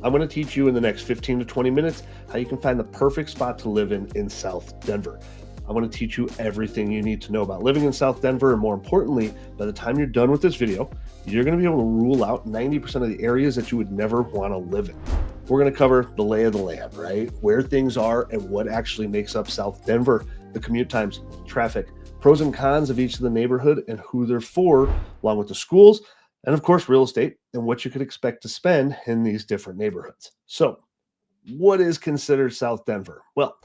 I'm going to teach you in the next 15 to 20 minutes how you can find the perfect spot to live in South Denver. I want to teach you everything you need to know about living in South Denver. And more importantly, by the time you're done with this video, you're going to be able to rule out 90% of the areas that you would never want to live in. We're going to cover the lay of the land, right? Where things are and what actually makes up South Denver, the commute times, traffic, pros and cons of each of the neighborhood and who they're for, along with the schools, and of course, real estate and what you could expect to spend in these different neighborhoods. So, what is considered South Denver? Well,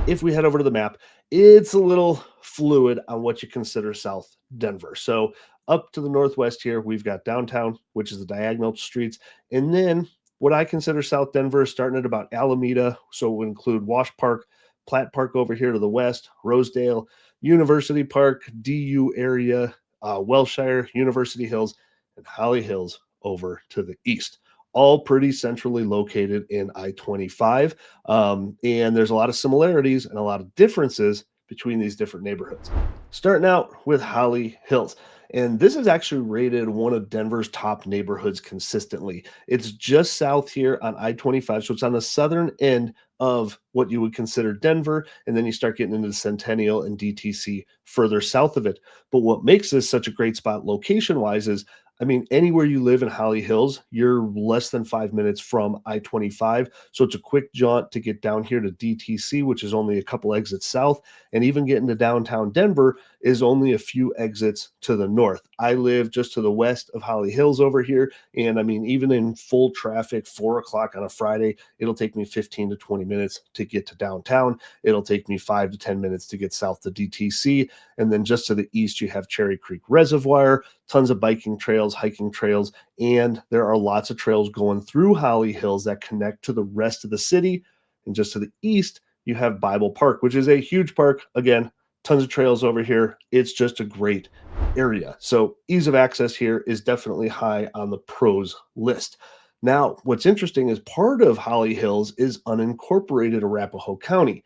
if we head over to the map, it's a little fluid on what you consider South Denver. So, up to the northwest here, we've got downtown, which is the diagonal streets. And then what I consider South Denver, starting at about Alameda. So, it would include Wash Park, Platt Park over here to the west, Rosedale, University Park, DU area, Welshire, University Hills, and Holly Hills over to the east. All pretty centrally located in I-25. And there's a lot of similarities and a lot of differences between these different neighborhoods. Starting out with Holly Hills. And this is actually rated one of Denver's top neighborhoods consistently. It's just south here on I-25. So it's on the southern end of what you would consider Denver. And then you start getting into the Centennial and DTC further south of it. But what makes this such a great spot location wise is, I mean, anywhere you live in Holly Hills, you're less than 5 minutes from I-25. So it's a quick jaunt to get down here to DTC, which is only a couple exits south. And even getting to downtown Denver is only a few exits to the north. I live just to the west of Holly Hills over here. And I mean, even in full traffic, 4 o'clock on a Friday, it'll take me 15 to 20 minutes to get to downtown. It'll take me 5 to 10 minutes to get south to DTC. And then just to the east, you have Cherry Creek Reservoir, tons of biking trails, hiking trails, and there are lots of trails going through Holly Hills that connect to the rest of the city. And just to the east, you have Bible Park, which is a huge park. Again, tons of trails over here. It's just a great area. So ease of access here is definitely high on the pros list. Now, what's interesting is part of Holly Hills is unincorporated Arapahoe County.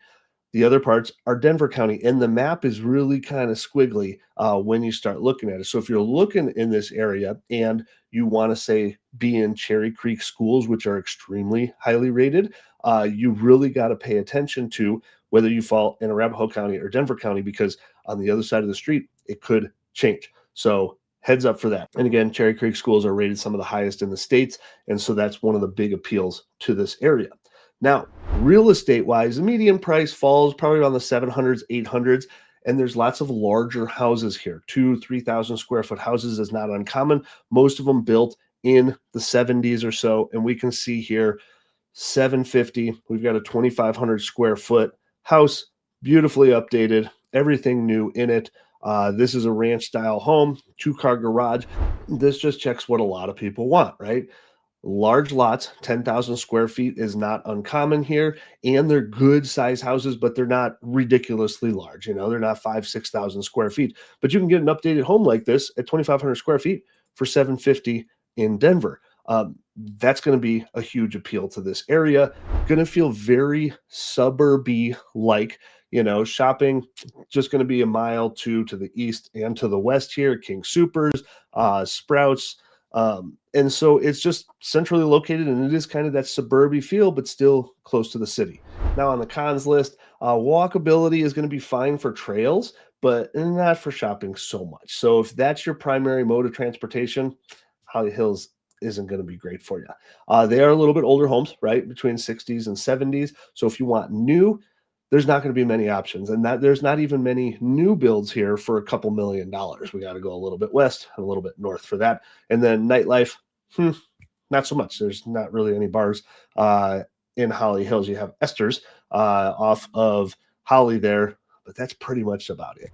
The other parts are Denver County, and the map is really kind of squiggly when you start looking at it. So if you're looking in this area and you want to say be in Cherry Creek schools, which are extremely highly rated, you really got to pay attention to whether you fall in Arapahoe County or Denver County, because on the other side of the street, it could change. So heads up for that. And again, Cherry Creek schools are rated some of the highest in the states. And so that's one of the big appeals to this area. Now, real estate wise, the median price falls probably around the 700s, 800s. And there's lots of larger houses here. 3,000 square foot houses is not uncommon. Most of them built in the 70s or so. And we can see here 750. We've got a 2,500 square foot house, beautifully updated, everything new in it. This is a ranch style home, 2-car garage. This just checks what a lot of people want, right? Large lots, 10,000 square feet is not uncommon here. And they're good size houses, but they're not ridiculously large. You know, they're not 6,000 square feet, but you can get an updated home like this at 2,500 square feet for 750 in Denver. That's going to be a huge appeal to this area. Going to feel very suburby like, you know, shopping just going to be a mile to the east and to the west here. King Soopers, Sprouts. And so it's just centrally located, and it is kind of that suburban feel, but still close to the city. Now on the cons list, walkability is going to be fine for trails, but not for shopping so much. So if that's your primary mode of transportation, Holly Hills isn't going to be great for you. They are a little bit older homes, right? Between 60s and 70s. So if you want new, there's not going to be many options, and that there's not even many new builds here for a couple $1,000,000. We got to go a little bit west and a little bit north for that. And then nightlife, not so much. There's not really any bars in Holly Hills. You have Esther's off of Holly there, but that's pretty much about it.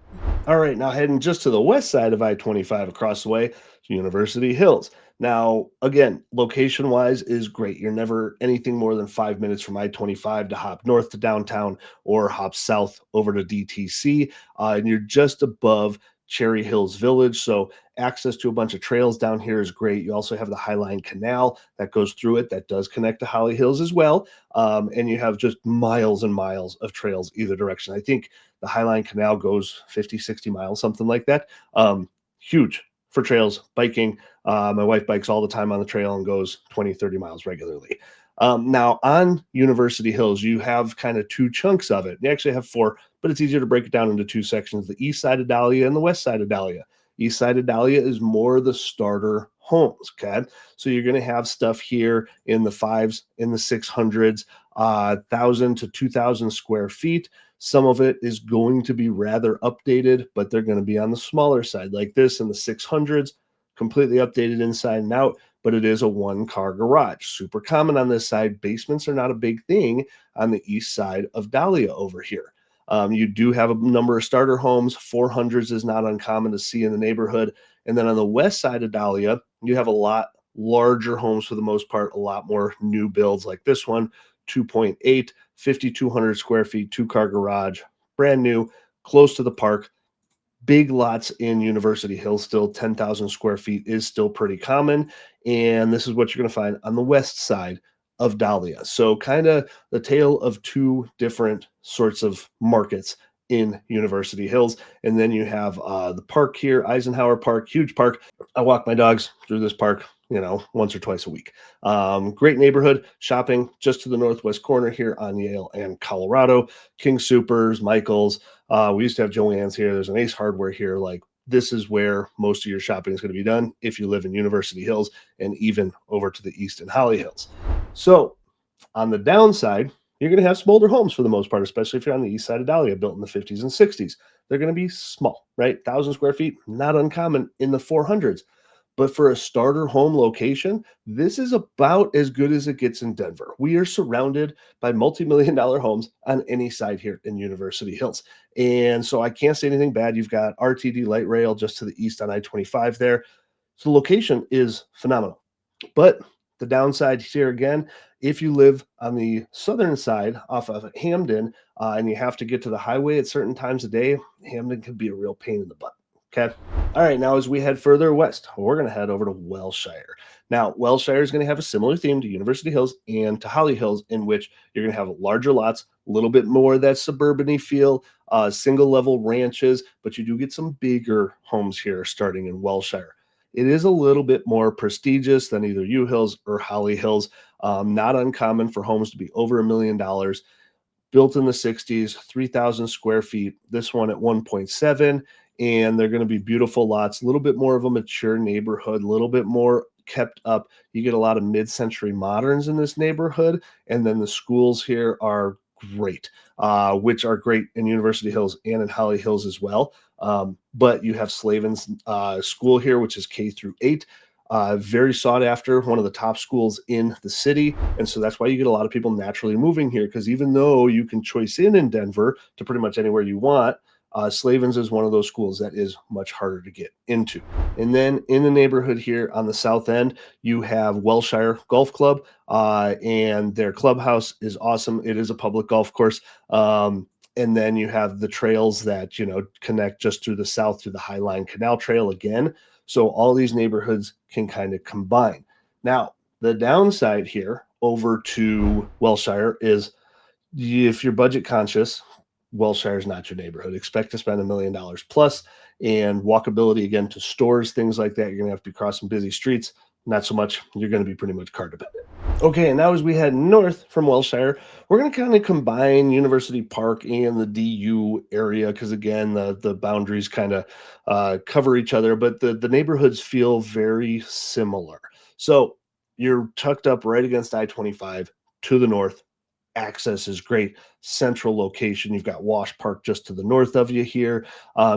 All right, now heading just to the west side of I-25 across the way, University Hills. Now, again, location-wise is great. You're never anything more than 5 minutes from I-25 to hop north to downtown or hop south over to DTC, and you're just above Cherry Hills Village, so access to a bunch of trails down here is great. You also have the Highline Canal that goes through it that does connect to Holly Hills as well, and you have just miles and miles of trails either direction. I think the Highline Canal goes 50, 60 miles, something like that. Huge for trails, biking. My wife bikes all the time on the trail and goes 20, 30 miles regularly. Now, on University Hills, you have kind of two chunks of it. You actually have four, but it's easier to break it down into two sections, the east side of Dahlia and the west side of Dahlia. East side of Dahlia is more the starter homes. Okay. So you're going to have stuff here in the fives, in the 600s, 1,000 to 2,000 square feet. Some of it is going to be rather updated, but they're going to be on the smaller side, like this in the 600s, completely updated inside and out, but it is a one car garage. Super common on this side. Basements are not a big thing on the east side of Dahlia over here. You do have a number of starter homes. 400s is not uncommon to see in the neighborhood. And then on the west side of Dahlia, you have a lot larger homes for the most part, a lot more new builds like this one, 2.8, 5,200 square feet, two-car garage, brand new, close to the park. Big lots in University Hills still, 10,000 square feet is still pretty common. And this is what you're going to find on the west side of Dahlia. So, kind of the tale of two different sorts of markets in University Hills. And then you have the park here, Eisenhower Park, huge park. I walk my dogs through this park, once or twice a week. Great neighborhood, shopping just to the northwest corner here on Yale and Colorado. King Supers, Michaels. We used to have Joann's here. There's an Ace Hardware here. Like, this is where most of your shopping is going to be done if you live in University Hills and even over to the east in Holly Hills. So, on the downside, you're going to have smolder homes for the most part, especially if you're on the east side of Dahlia, built in the 50s and 60s. They're going to be small, right? 1,000 square feet, not uncommon in the 400s. But for a starter home location, this is about as good as it gets in Denver. We are surrounded by multi-million dollar homes on any side here in University Hills. And so I can't say anything bad. You've got RTD light rail just to the east on I-25 there. So the location is phenomenal. But the downside here again, if you live on the southern side off of Hamden and you have to get to the highway at certain times of day, Hamden can be a real pain in the butt. Okay. All right. Now, as we head further west, we're going to head over to Wellshire. Now, Wellshire is going to have a similar theme to University Hills and to Holly Hills, in which you're going to have larger lots, a little bit more of that suburban feel, single level ranches, but you do get some bigger homes here starting in Wellshire. It is a little bit more prestigious than either U Hills or Holly Hills. Not uncommon for homes to be over $1 million, built in the 60s, 3,000 square feet. This one at 1.7, and they're going to be beautiful lots, a little bit more of a mature neighborhood, a little bit more kept up. You get a lot of mid-century moderns in this neighborhood, and then the schools here are great, which are great in University Hills and in Holly Hills as well. But you have Slavin's school here, which is K through 8. Very sought after, one of the top schools in the city. And so that's why you get a lot of people naturally moving here, because even though you can choice in Denver to pretty much anywhere you want, Slavin's is one of those schools that is much harder to get into. And then in the neighborhood here on the south end, you have Wellshire Golf Club, and their clubhouse is awesome. It is a public golf course. And then you have the trails that, connect just through the south through the Highline Canal Trail again. So all these neighborhoods can kind of combine. Now, the downside here over to Wellshire is if you're budget conscious, Wellshire is not your neighborhood. Expect to spend $1 million plus, and walkability again to stores, things like that. You're going to have to be crossing busy streets. Not so much. You're going to be pretty much car dependent. Okay, and now as we head north from Wellshire, we're going to kind of combine University Park and the DU area because, again, the boundaries kind of cover each other, but the neighborhoods feel very similar. So you're tucked up right against I-25 to the north. Access is great. Central location. You've got Wash Park just to the north of you here,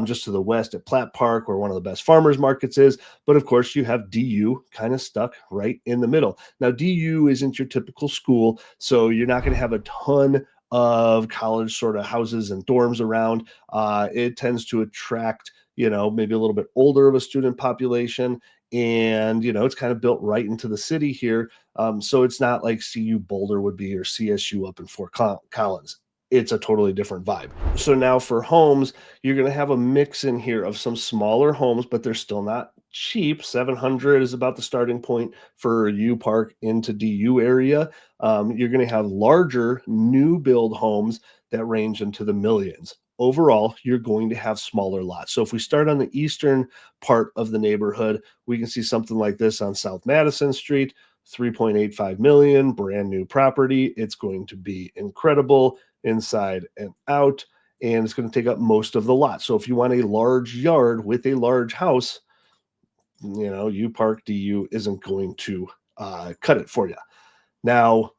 just to the west at Platt Park, where one of the best farmers markets is. But of course, you have DU kind of stuck right in the middle. Now, DU isn't your typical school, so you're not going to have a ton of college sort of houses and dorms around. It tends to attract, maybe a little bit older of a student population. And, it's kind of built right into the city here. So it's not like CU Boulder would be or CSU up in Fort Collins. It's a totally different vibe. So now for homes, you're going to have a mix in here of some smaller homes, but they're still not cheap. 700 is about the starting point for U Park into DU area. You're going to have larger new build homes that range into the millions. overall, you're going to have smaller lots. So if we start on the eastern part of the neighborhood, we can see something like this on South Madison Street, 3.85 million, brand new property. It's going to be incredible inside and out, and it's going to take up most of the lot. So if you want a large yard with a large house, U Park DU isn't going to cut it for you. Now,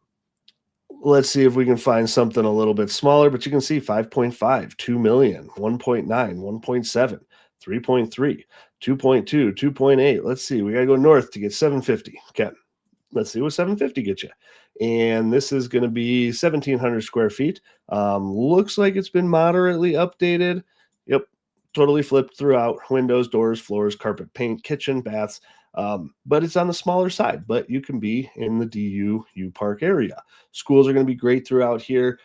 let's see if we can find something a little bit smaller, but you can see 5.5, 2 million, 1.9, 1.7, 3.3, 2.2, 2.8. Let's see. We got to go north to get 750. Okay. Let's see what 750 gets you. And this is going to be 1,700 square feet. Looks like it's been moderately updated. Yep. Totally flipped throughout. Windows, doors, floors, carpet, paint, kitchen, baths. But it's on the smaller side, but you can be in the DU U Park area. Schools are going to be great throughout here.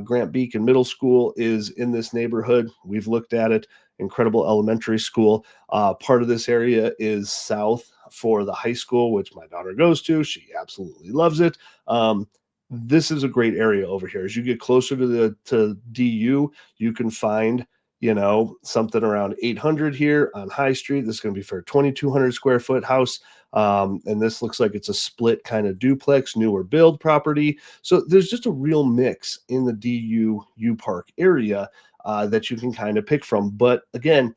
Grant Beacon Middle School is in this neighborhood. We've looked at it. Incredible elementary school. Part of this area is south for the high school, which my daughter goes to. She absolutely loves it. This is a great area over here. As you get closer to DU, you can find something around 800 here on High Street. This is going to be for a 2,200 square foot house. And this looks like it's a split kind of duplex, newer build property. So there's just a real mix in the DU U Park area that you can kind of pick from. But again,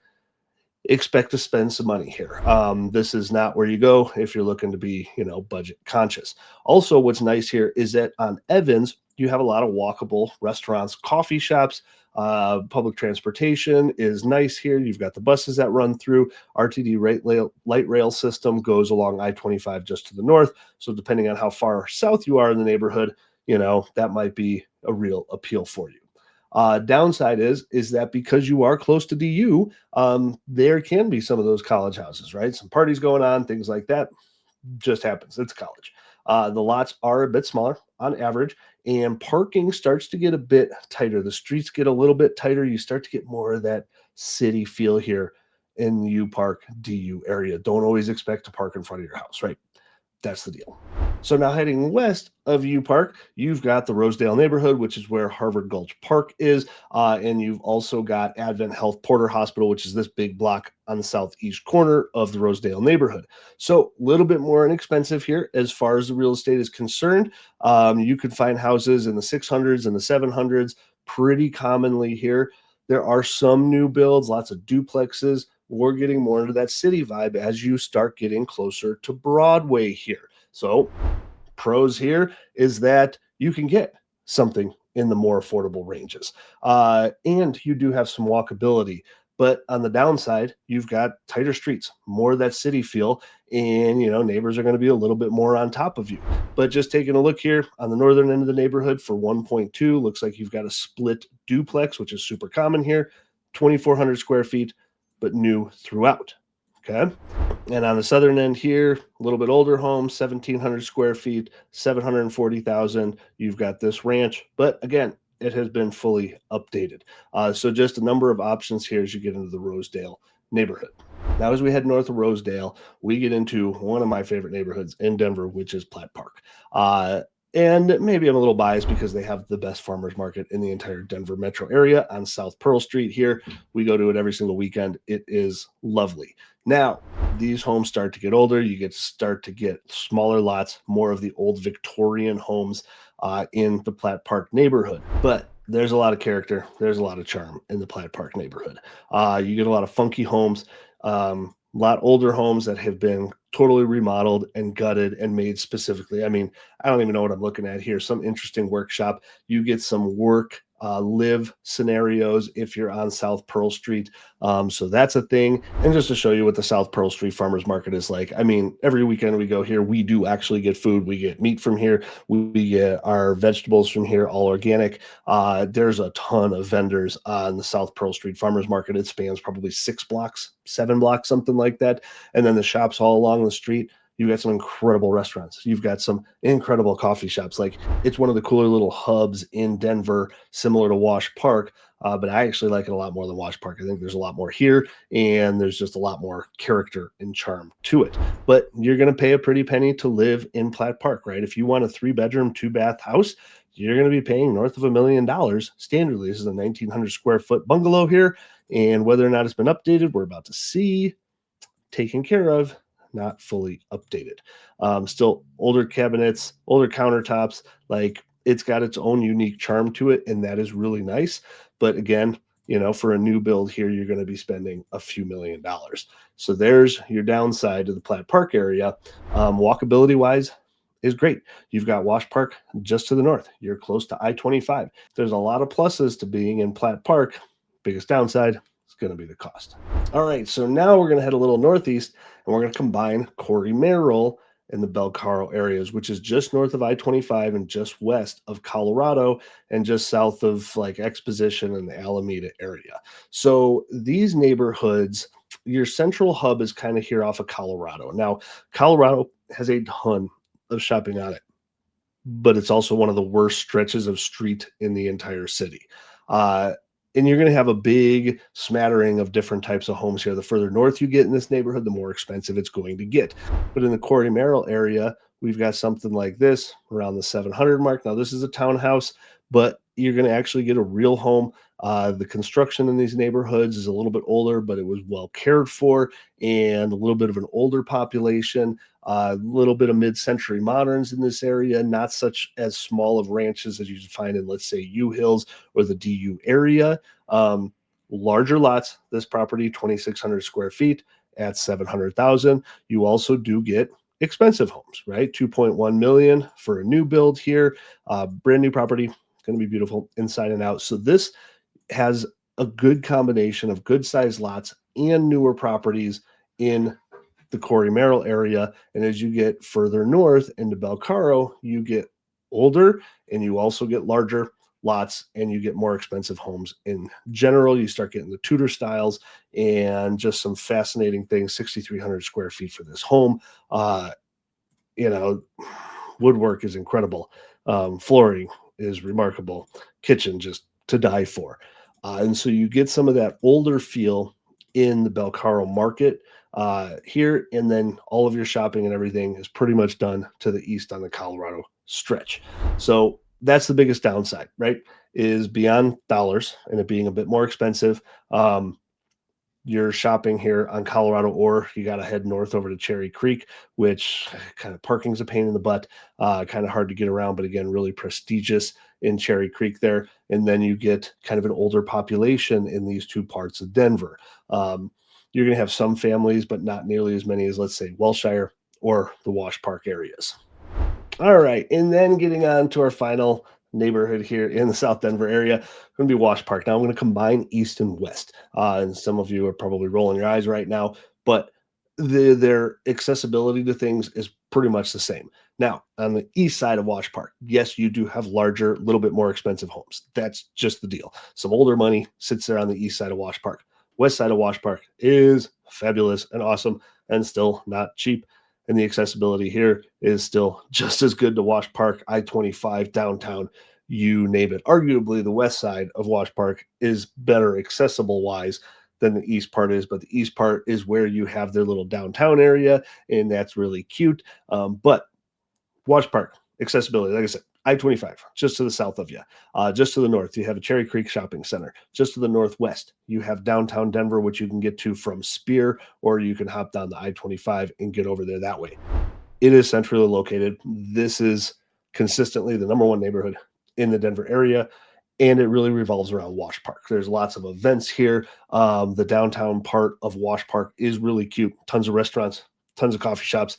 expect to spend some money here. This is not where you go if you're looking to be, budget conscious. Also, what's nice here is that on Evans, you have a lot of walkable restaurants, coffee shops. Public transportation is nice here. You've got the buses that run through. RTD light rail system goes along I-25 just to the north. So depending on how far south you are in the neighborhood, that might be a real appeal for you. Downside is that because you are close to DU, there can be some of those college houses, right? Some parties going on, things like that. Just happens. It's college. The lots are a bit smaller on average, and parking starts to get a bit tighter. The streets get a little bit tighter. You start to get more of that city feel here in the U Park DU area. Don't always expect to park in front of your house, right? That's the deal. So now heading west of U Park, you've got the Rosedale neighborhood, which is where Harvard Gulch Park is. And you've also got Advent Health Porter Hospital, which is this big block on the southeast corner of the Rosedale neighborhood. So a little bit more inexpensive here as far as the real estate is concerned. You could find houses in the 600s and the 700s pretty commonly here. There are some new builds, lots of duplexes. We're getting more into that city vibe as you start getting closer to Broadway here. So pros here is that you can get something in the more affordable ranges. And you do have some walkability. But on the downside, you've got tighter streets, more of that city feel, and neighbors are going to be a little bit more on top of you. But just taking a look here on the northern end of the neighborhood for 1.2, looks like you've got a split duplex, which is super common here, 2,400 square feet, but new throughout. Okay. And on the southern end here, a little bit older home, 1,700 square feet, 740,000. You've got this ranch, but again, it has been fully updated. So just a number of options here as you get into the Rosedale neighborhood. Now, as we head north of Rosedale, we get into one of my favorite neighborhoods in Denver, which is Platt Park. And maybe I'm a little biased because they have the best farmers market in the entire Denver metro area on South Pearl Street here. We go to it every single weekend. It is lovely. Now, these homes start to get older. You start to get smaller lots, more of the old Victorian homes in the Platt Park neighborhood. But there's a lot of character. There's a lot of charm in the Platt Park neighborhood. You get a lot of funky homes, a lot older homes that have been totally remodeled and gutted and made specifically. I mean, I don't even know what I'm looking at here. Some interesting workshop. You get some work live scenarios if you're on South Pearl Street. So that's a thing. And just to show you what the South Pearl Street farmers market is like, I mean, every weekend we go here, we do actually get food. We get meat from here. We get our vegetables from here, all organic. There's a ton of vendors on the South Pearl Street farmers market. It spans probably 6 blocks, 7 blocks, something like that. And then the shops all along the street. You've got some incredible restaurants. You've got some incredible coffee shops. Like, it's one of the cooler little hubs in Denver, similar to Wash Park. But I actually like it a lot more than Wash Park. I think there's a lot more here, and there's just a lot more character and charm to it. But you're going to pay a pretty penny to live in Platt Park, right? If you want a 3-bedroom, 2-bath house, you're going to be paying north of $1 million standardly. This is a 1,900 square foot bungalow here. And whether or not it's been updated, we're about to see. Taken care of, not fully updated. Still older cabinets, older countertops. Like it's got its own unique charm to it, and that is really nice. But again, for a new build here, you're going to be spending a few $1 million. So there's your downside to the Platt Park area. Walkability wise, is great. You've got Wash Park just to the north. You're close to I-25. There's a lot of pluses to being in Platt Park. Biggest downside is going to be the cost. All right, so now we're going to head a little northeast, and we're going to combine Corey Merrill and the Belcaro areas, which is just north of I-25 and just west of Colorado and just south of like Exposition and the Alameda area. So these neighborhoods, your central hub is kind of here off of Colorado. Now, Colorado has a ton of shopping on it, but it's also one of the worst stretches of street in the entire city. And you're going to have a big smattering of different types of homes here. The further north you get in this neighborhood, the more expensive it's going to get. But in the Corey Merrill area, we've got something like this around the 700 mark. Now, this is a townhouse, but you're going to actually get a real home. The construction in these neighborhoods is a little bit older, but it was well cared for and a little bit of an older population. A little bit of mid-century moderns in this area, not such as small of ranches as you find in, let's say, U Hills or the DU area. Larger lots. This property, 2,600 square feet at 700,000. You also do get expensive homes, right? 2.1 million for a new build here. Brand new property, going to be beautiful inside and out. So this has a good combination of good sized lots and newer properties in the Corey Merrill area. And as you get further north into Belcaro, you get older and you also get larger lots and you get more expensive homes. In general, you start getting the Tudor styles and just some fascinating things. 6,300 square feet for this home. You know, woodwork is incredible. Flooring is remarkable. Kitchen just to die for. And so you get some of that older feel in the Belcaro market here, and then all of your shopping and everything is pretty much done to the east on the Colorado stretch. So that's the biggest downside, right? Is beyond dollars and it being a bit more expensive. You're shopping here on Colorado, or you got to head north over to Cherry Creek, which kind of parking's a pain in the butt, kind of hard to get around, but again, really prestigious in Cherry Creek there. And then you get kind of an older population in these two parts of Denver. You're going to have some families, but not nearly as many as, let's say, Welshire or the Wash Park areas. All right. And then getting on to our final neighborhood here in the South Denver area, going to be Wash Park. Now I'm going to combine east and west. And some of you are probably rolling your eyes right now, but their accessibility to things is pretty much the same. Now, on the east side of Wash Park, yes, you do have larger, little bit more expensive homes. That's just the deal. Some older money sits there on the east side of Wash Park. West side of Wash Park is fabulous and awesome and still not cheap. And the accessibility here is still just as good to Wash Park, I-25, downtown, you name it. Arguably, the west side of Wash Park is better accessible wise than the east part is, but the east part is where you have their little downtown area, and that's really cute. But Wash Park, accessibility, like I said, I-25, just to the south of you. Just to the north, you have a Cherry Creek Shopping Center. Just to the northwest, you have downtown Denver, which you can get to from Spear, or you can hop down the I-25 and get over there that way. It is centrally located. This is consistently the number one neighborhood in the Denver area, and it really revolves around Wash Park. There's lots of events here. The downtown part of Wash Park is really cute. Tons of restaurants, tons of coffee shops.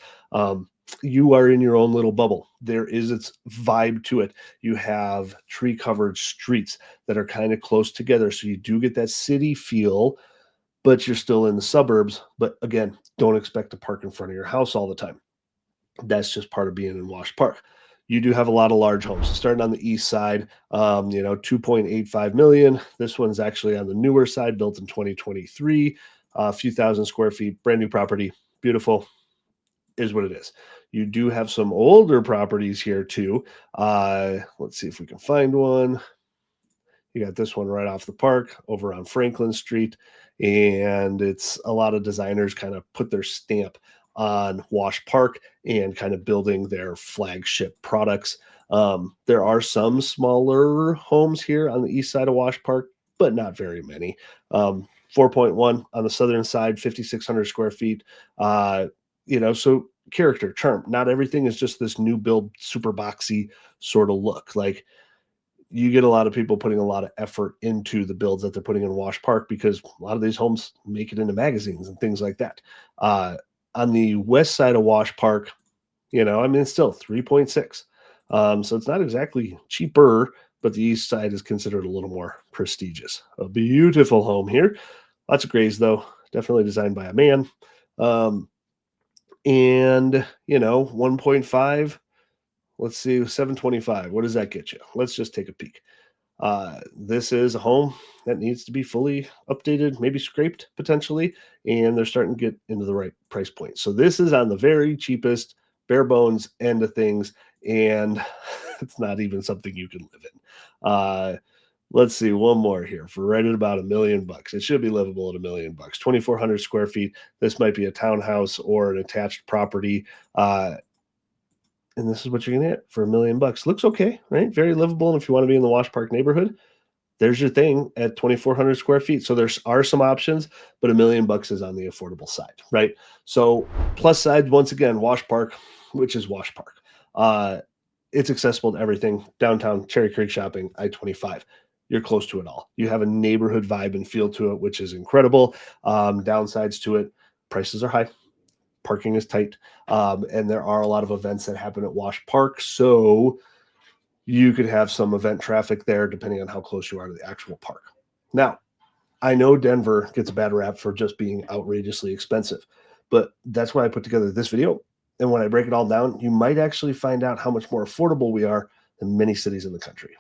You are in your own little bubble. There is its vibe to it. You have tree covered streets that are kind of close together. So you do get that city feel, but you're still in the suburbs. But again, don't expect to park in front of your house all the time. That's just part of being in Wash Park. You do have a lot of large homes. Starting on the east side, 2.85 million. This one's actually on the newer side, built in 2023, a few thousand square feet, brand new property, beautiful. Is what it is. You do have some older properties here too. Let's see if we can find one. You got this one right off the park over on Franklin Street, and it's a lot of designers kind of put their stamp on Wash Park and kind of building their flagship products. There are some smaller homes here on the east side of Wash Park, but not very many. 4.1 on the southern side, 5,600 square feet. So character, charm. Not everything is just this new build, super boxy sort of look. Like, you get a lot of people putting a lot of effort into the builds that they're putting in Wash Park because a lot of these homes make it into magazines and things like that. On the west side of Wash Park, it's still 3.6. So it's not exactly cheaper, but the east side is considered a little more prestigious. A beautiful home here. Lots of grays, though. Definitely designed by a man. And 1.5. Let's see, 725. What does that get you? Let's just take a peek. This is a home that needs to be fully updated, maybe scraped potentially, and they're starting to get into the right price point. So this is on the very cheapest, bare bones end of things, and it's not even something you can live in. Let's see, one more here for right at about $1 million. It should be livable at $1 million. 2,400 square feet. This might be a townhouse or an attached property. And this is what you're gonna get for $1 million. Looks okay, right? Very livable. And if you want to be in the Wash Park neighborhood, there's your thing at 2,400 square feet. So there are some options, but $1 million is on the affordable side, right? So plus side, once again, Wash Park, which is Wash Park. It's accessible to everything. Downtown, Cherry Creek Shopping, I-25. You're close to it all. You have a neighborhood vibe and feel to it, which is incredible. Downsides to it, prices are high. Parking is tight, and there are a lot of events that happen at Wash Park, so you could have some event traffic there depending on how close you are to the actual park. Now, I know Denver gets a bad rap for just being outrageously expensive, but that's why I put together this video. And when I break it all down, you might actually find out how much more affordable we are than many cities in the country.